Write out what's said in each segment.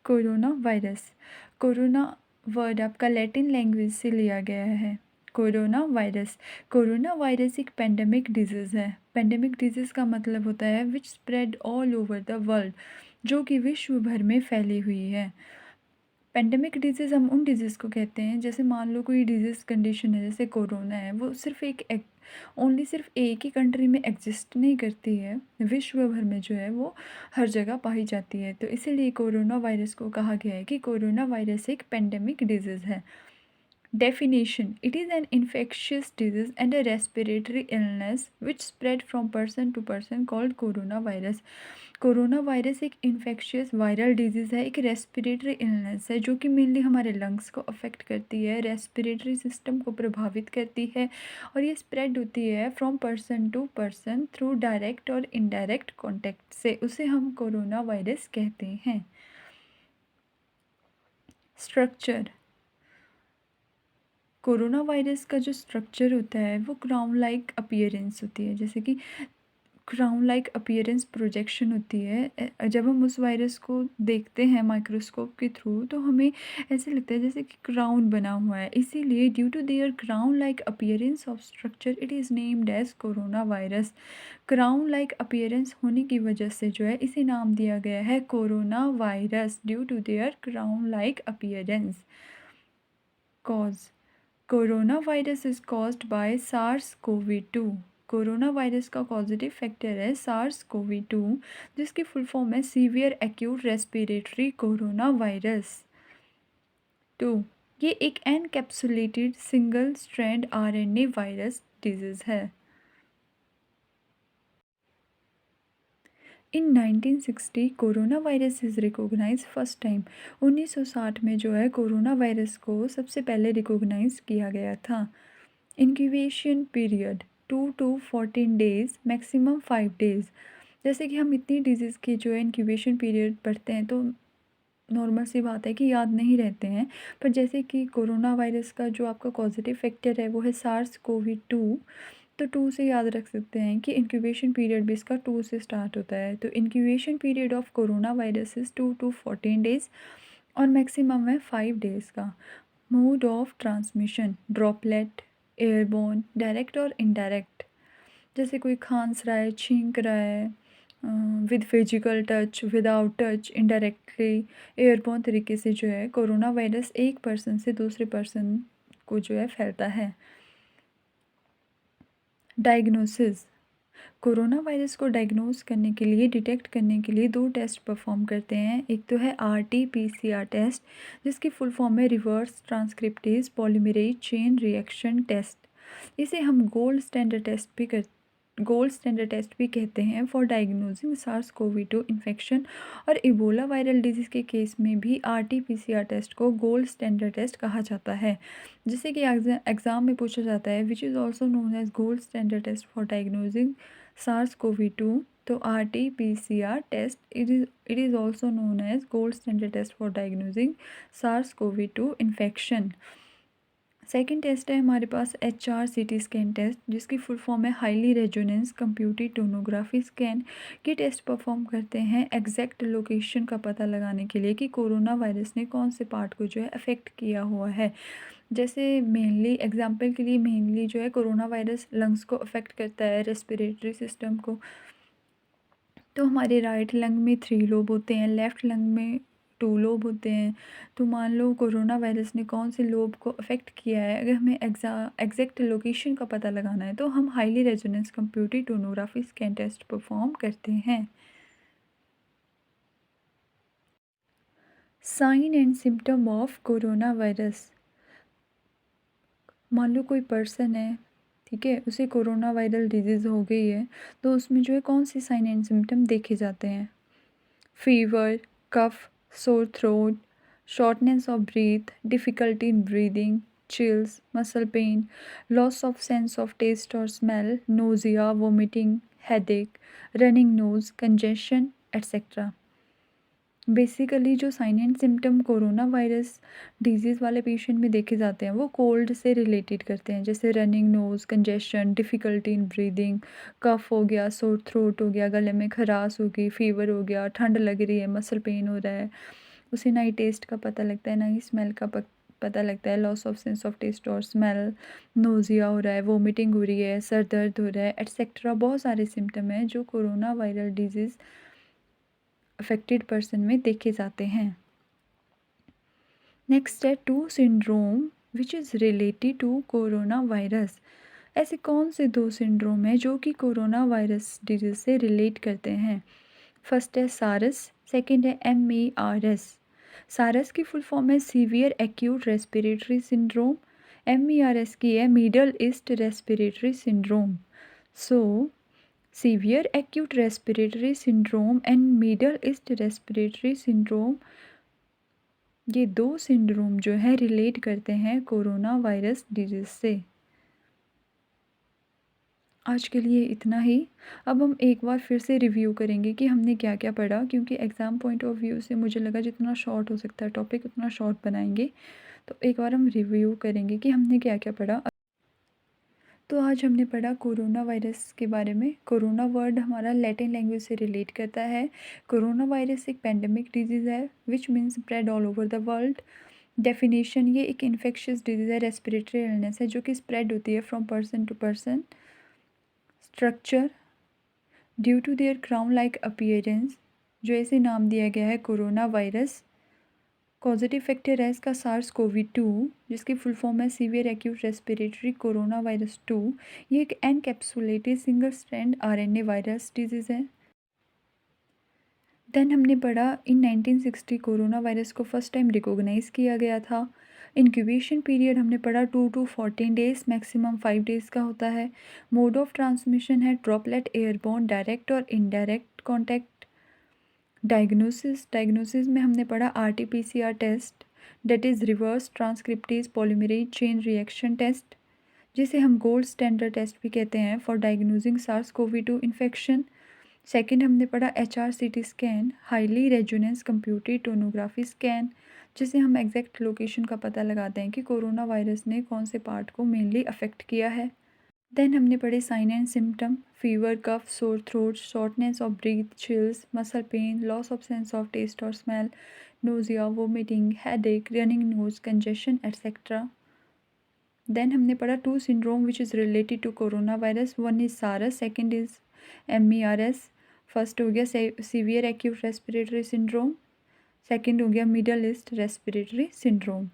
Corona virus. Corona word आपका Latin language से लिया गया है। Corona virus. कोरोना वायरस एक पेंडेमिक डिजीज़ है। पेंडेमिक डिजीज़ का मतलब होता है which spread all over the world, जो कि विश्व भर में फैली हुई है। पेंडेमिक डिजीज़ हम उन डिजीज़ को कहते हैं, जैसे मान लो कोई डिजीज़ कंडीशन है जैसे कोरोना है, वो सिर्फ ओनली सिर्फ एक ही कंट्री में एग्जिस्ट नहीं करती है, विश्व भर में जो है वो हर जगह पाई जाती है। तो इसीलिए कोरोना वायरस को कहा गया है कि कोरोना वायरस एक पेंडेमिक डिजीज़ है। Definition: It is an infectious disease and a respiratory illness which spread from person to person called coronavirus. Corona virus एक इन्फेक्शियस वायरल डिजीज़ है, एक रेस्पिरेटरी इलनेस है जो कि मेनली हमारे लंग्स को अफेक्ट करती है, रेस्पिरेटरी सिस्टम को प्रभावित करती है और ये स्प्रेड होती है from person to person through direct और इनडायरेक्ट कॉन्टैक्ट से। उसे हम कोरोना वायरस कहते हैं। स्ट्रक्चर: कोरोना वायरस का जो स्ट्रक्चर होता है वो क्राउन लाइक अपीयरेंस होती है, जैसे कि क्राउन लाइक अपीयरेंस प्रोजेक्शन होती है। जब हम उस वायरस को देखते हैं माइक्रोस्कोप के थ्रू तो हमें ऐसे लगता है जैसे कि क्राउन बना हुआ है, इसीलिए due to their crown like appearance of structure it is named as corona virus. Crown like appearance होने की वजह से जो है इसे नाम दिया गया है corona virus, due to their crown like appearance. Cause: corona virus is caused by SARS-CoV-2। Corona virus का कॉजेटिव फैक्टर है SARS-CoV-2, जिसकी फुल फॉर्म है severe acute respiratory corona virus 2। ये एक encapsulated single strand RNA virus disease है। In 1960 corona virus is recognise first time. 1960 में जो है कोरोना वायरस को सबसे पहले रिकॉग्नाइज किया गया था। Incubation period 2 to 14 days, maximum 5 days. जैसे कि हम इतनी डिजीज़ के जो है इंक्यूबेशन पीरियड पढ़ते हैं तो नॉर्मल सी बात है कि याद नहीं रहते हैं, पर जैसे कि कोरोना वायरस का जो आपका पॉजिटिव फैक्टर है वो है SARS-CoV-2, तो 2 से याद रख सकते हैं कि इंक्यूबेशन पीरियड भी इसका 2 से स्टार्ट होता है। तो incubation period of corona virus is 2 to 14 days और मैक्सिमम है 5 डेज़ का। Mode of transmission: droplet, airborne, direct और इनडायरेक्ट। जैसे कोई खांस रहा है, छींक रहा है, with physical touch, without touch, indirectly, airborne तरीके से जो है कोरोना वायरस एक पर्सन से दूसरे पर्सन को जो है फैलता है। डायग्नोसिस: कोरोना वायरस को डायग्नोस करने के लिए, डिटेक्ट करने के लिए 2 टेस्ट परफॉर्म करते हैं। एक तो है RT-PCR टेस्ट, जिसकी फुल फॉर्म है reverse transcriptase polymerase chain reaction test. इसे हम गोल्ड स्टैंडर्ड टेस्ट भी कहते हैं फॉर डायग्नोजिंग SARS-CoV-2 इन्फेक्शन। और इबोला वायरल डिजीज़ के केस में भी RT-PCR टेस्ट को गोल्ड स्टैंडर्ड टेस्ट कहा जाता है, जिसे कि एग्ज़ाम में पूछा जाता है which is also known as gold standard test for diagnosing SARS-CoV-2। तो RT-PCR test it is also known as gold standard test for diagnosing SARS-CoV-2 infection. Second test है हमारे पास HRCT स्कैन टेस्ट, जिसकी full form है highly resonance computed tonography scan. ये test perform करते हैं exact location का पता लगाने के लिए कि कोरोना वायरस ने कौन से पार्ट को जो है अफेक्ट किया हुआ है। जैसे मेनली एग्जांपल के लिए मेनली जो है कोरोना वायरस लंग्स को अफेक्ट करता है, रेस्पिरेटरी सिस्टम को। तो हमारे राइट लंग में 3 लोब होते हैं, लेफ़्ट लंग में 2 लोब होते हैं। तो मान लो कोरोना वायरस ने कौन से लोब को अफ़ेक्ट किया है, अगर हमें एग्ज़ैक्ट लोकेशन का पता लगाना है तो हम highly resonance computed tonography scan test perform करते हैं। Sign and symptom of corona virus: मान लो कोई पर्सन है, ठीक है, उसे कोरोना वायरल डिजीज़ हो गई है, तो उसमें जो है कौन से साइन एंड सिम्टम देखे जाते हैं? Fever, cough, sore throat, shortness of breath, difficulty in breathing, chills, muscle pain, loss of sense of taste or smell, nausea, vomiting, headache, running nose, congestion, etc. Basically जो sign and symptom corona virus disease वाले patient में देखे जाते हैं वो cold से related करते हैं, जैसे running nose, congestion, difficulty in breathing, cough हो गया, सोर थ्रोट हो गया, गले में खराश हो गई, फ़ीवर हो गया, ठंड लग रही है, मसल पेन हो रहा है, उसे ना ही टेस्ट का पता लगता है, ना ही स्मेल का पता लगता है। Loss of sense of taste और स्मेल, नोज़िया हो रहा है, वोमिटिंग हो रही है, सर दर्द हो रहा है, एटसेट्रा। बहुत सारे सिम्टम हैं जो corona viral disease affected person में देखे जाते हैं। नेक्स्ट है two syndrome which is related to corona virus. ऐसे कौन से 2 सिंड्रोम हैं जो कि कोरोना वायरस डिजीज़ से रिलेट करते हैं? फर्स्ट है सारस, सेकंड है MERS। सारस की फुल फॉर्म है severe acute respiratory syndrome, MERS की है middle East respiratory syndrome. So severe acute respiratory syndrome and middle East respiratory syndrome, ये 2 सिंड्रोम जो है रिलेट करते हैं कोरोना वायरस डिजीज़ से। आज के लिए इतना ही। अब हम एक बार फिर से रिव्यू करेंगे कि हमने क्या क्या पढ़ा, क्योंकि एग्ज़ाम पॉइंट ऑफ व्यू से मुझे लगा जितना शॉर्ट हो सकता है टॉपिक उतना शॉर्ट बनाएंगे। तो एक बार हम रिव्यू करेंगे कि हमने क्या क्या पढ़ा। तो आज हमने पढ़ा कोरोना वायरस के बारे में। कोरोना वर्ड हमारा लैटिन लैंग्वेज से रिलेट करता है। कोरोना वायरस एक पेंडेमिक डिजीज़ है which means spread all over the world. Definition, ये एक इन्फेक्शियस डिजीज़ है, रेस्पिरेटरी इलनेस है जो कि स्प्रेड होती है from person to person. Structure, due to their crown like appearance, जो ऐसे नाम दिया गया है कोरोना वायरस। कॉजेटिव फैक्टर है इसका SARS-CoV-2, जिसकी फुल फॉर्म है severe acute respiratory corona virus 2। ये एक encapsulated single strand RNA virus disease है। देन हमने पढ़ा इन 1960 कोरोना वायरस को फर्स्ट टाइम रिकॉग्नाइज़ किया गया था। इंक्यूबेशन पीरियड हमने पढ़ा 2 to 14 डेज़, मैक्सिमम 5 डेज़ का होता है। मोड ऑफ ट्रांसमिशन है ड्रॉपलेट, एयरबोर्न, डायरेक्ट और इनडायरेक्ट कॉन्टैक्ट। डायग्नोसिस में हमने पढ़ा RT-PCR test, that is reverse transcriptase polymerase chain reaction test, जिसे हम गोल्ड स्टैंडर्ड टेस्ट भी कहते हैं for diagnosing SARS-CoV-2 infection. Second हमने पढ़ा HRCT scan, highly resonance computed tonography scan, जिसे हम एग्जैक्ट लोकेशन का पता लगाते हैं कि कोरोना वायरस ने कौन से पार्ट को मेनली अफेक्ट किया है। देन हमने पढ़े sign and symptom, fever, cough, sore throat, shortness of breath, chills, muscle pain, loss of sense of taste और smell, nausea, vomiting, headache, running nose, congestion etcetera. Then हमने पढ़ा two syndrome which is related to corona virus, one is SARS, second is MERS। First हो गया severe acute respiratory syndrome, second हो गया middle East respiratory syndrome.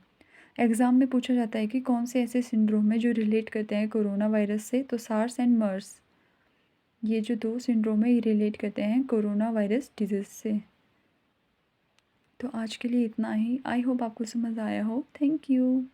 Exam में पूछा जाता है कि कौन से ऐसे सिंड्रोम हैं जो रिलेट करते हैं कोरोना वायरस से, तो सार्स एंड मर्स, ये जो 2 सिंड्रोम है ये रिलेट करते हैं कोरोना वायरस डिजीज़ से। तो आज के लिए इतना ही। आई होप आपको समझ आया हो। Thank you.